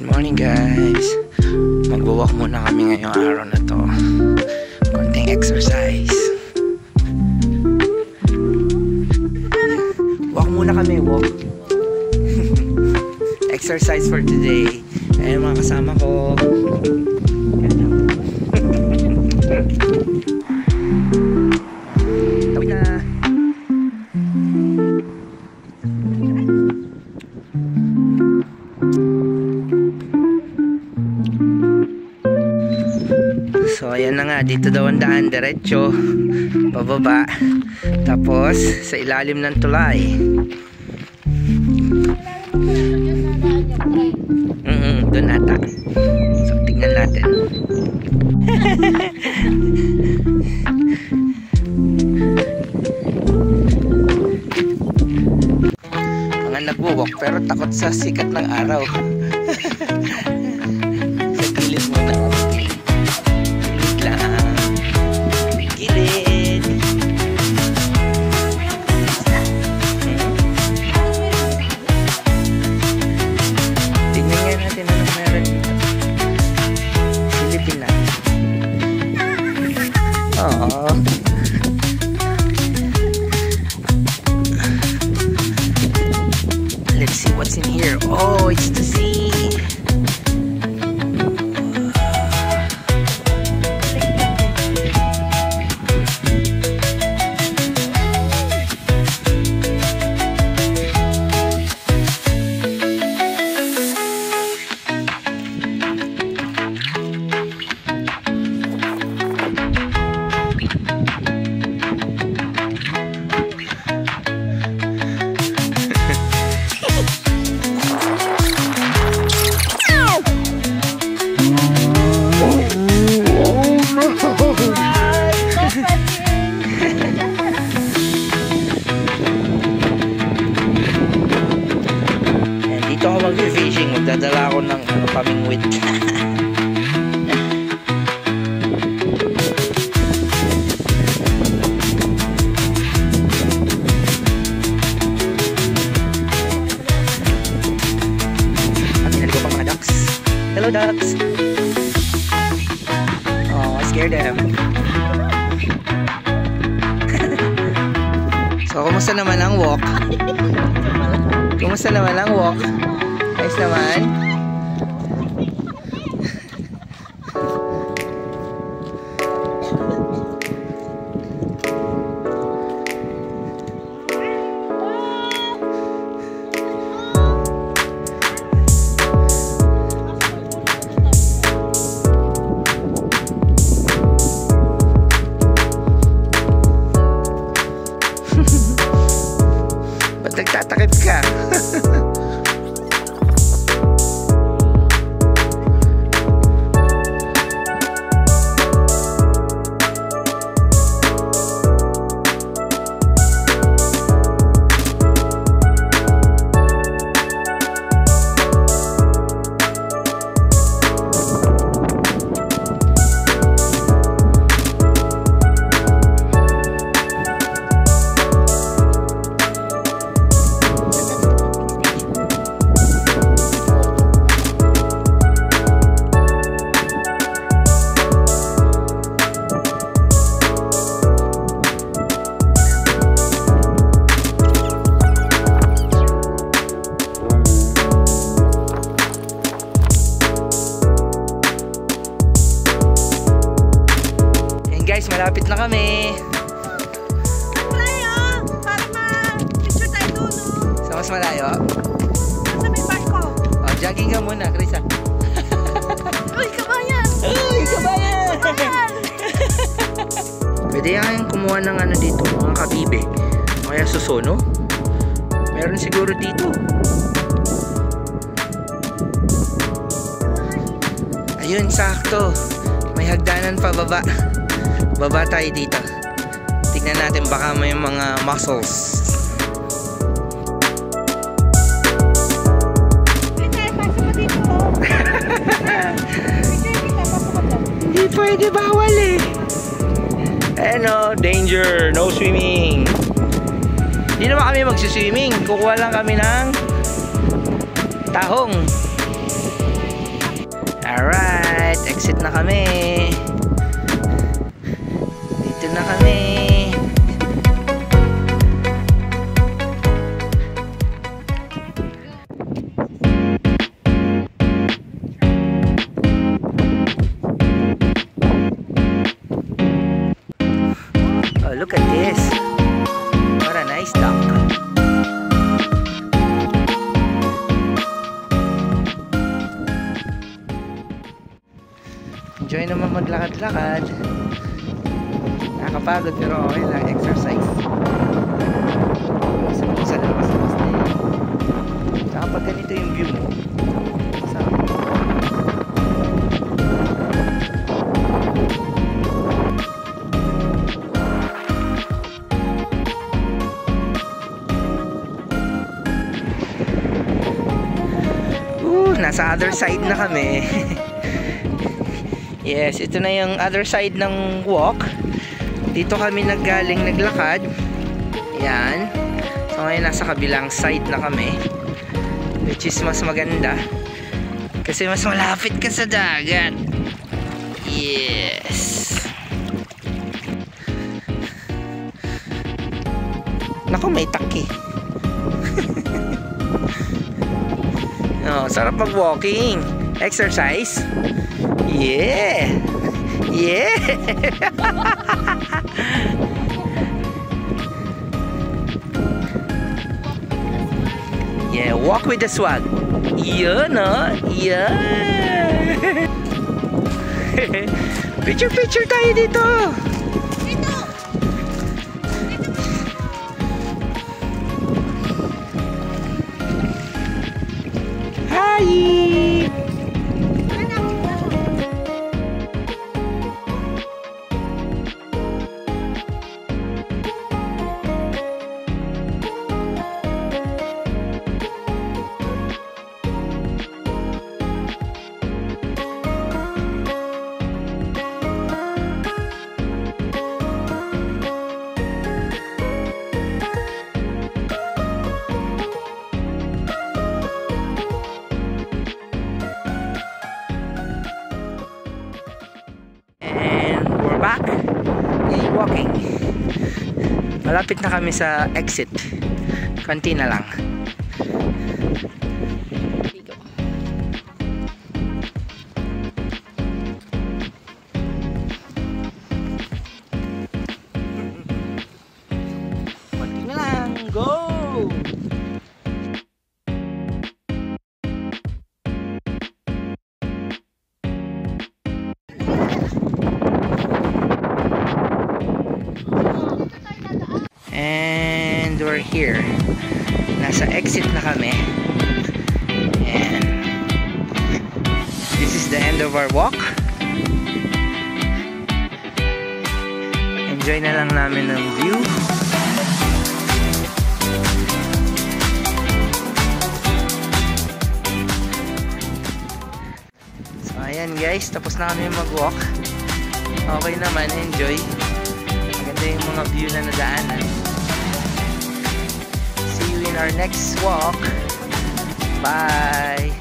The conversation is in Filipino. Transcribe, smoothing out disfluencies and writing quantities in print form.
Good morning guys. Magwo-walk muna kami ngayong araw na to. Konting exercise. Walk muna kami, walk. Exercise for today. Ayan mga kasama ko. Tawid na. So ayan na nga, dito daw ang daan, diretso pababa, tapos sa ilalim ng tulay. Doon ata. So tingnan natin. Mga nagwo-walk pero takot sa sikat ng araw. Sa gilid mo na. Let's see what's in here. Oh, it's the sea. Dito ako mag-fishing, magdadala ako ng pamingwit. Pinali ko pang mga ducks. Hello ducks! Oh, I scared them. So, kumusta naman ang walk? Kumusta naman ang walk? Ayos naman? Ba't nagtatakip ka? Guys, malapit na kami. Malayo! Para ma-picture tayo doon, no? Sa mas malayo? Sa may barko. Oh, jogging ka muna, Krisa. Uy, kabayan! Uy, kabayan! Pwede yan kumuha ng ano dito, mga kabibe. O kaya susono. Meron siguro dito. Ayun, sakto. May hagdanan pa baba. Baba tayo dito. Tignan natin baka may mga mussels. Hindi pwede, bawal eh. Ano, danger, no swimming. Hindi naman kami magsiswimming. Kukuha lang kami ng tahong. Alright, exit na kami. Dito na kami. Oh, look at this. What a nice dock. Enjoy naman maglakad-lakad. Nakakapagod pero okay lang, exercise. Sa labas-labas na yun. Kapag ganito yung view mo, nasa other side na kami. Yes, ito na yung other side ng walk. Dito kami naglakad. Yan. So ngayon nasa kabilang side na kami, which is mas maganda kasi mas malapit ka sa dagat. Yes. Naku, may taki. Oh, sarap mag-walking. Exercise. Yeah. Yeah. Yeah, walk with the swag. Yun, no? Yeah. Picture tayo dito. Hi. Back. Yay, walking. Malapit na kami sa exit. Konti na lang. Konti na lang. Go! And we're here. Nasa exit na kami. And this is the end of our walk. Enjoy na lang namin ng view. So ayan guys, tapos na kami mag-walk. Okay naman, enjoy. Maganda yung mga view na nadaanan. See you in our next walk. Bye.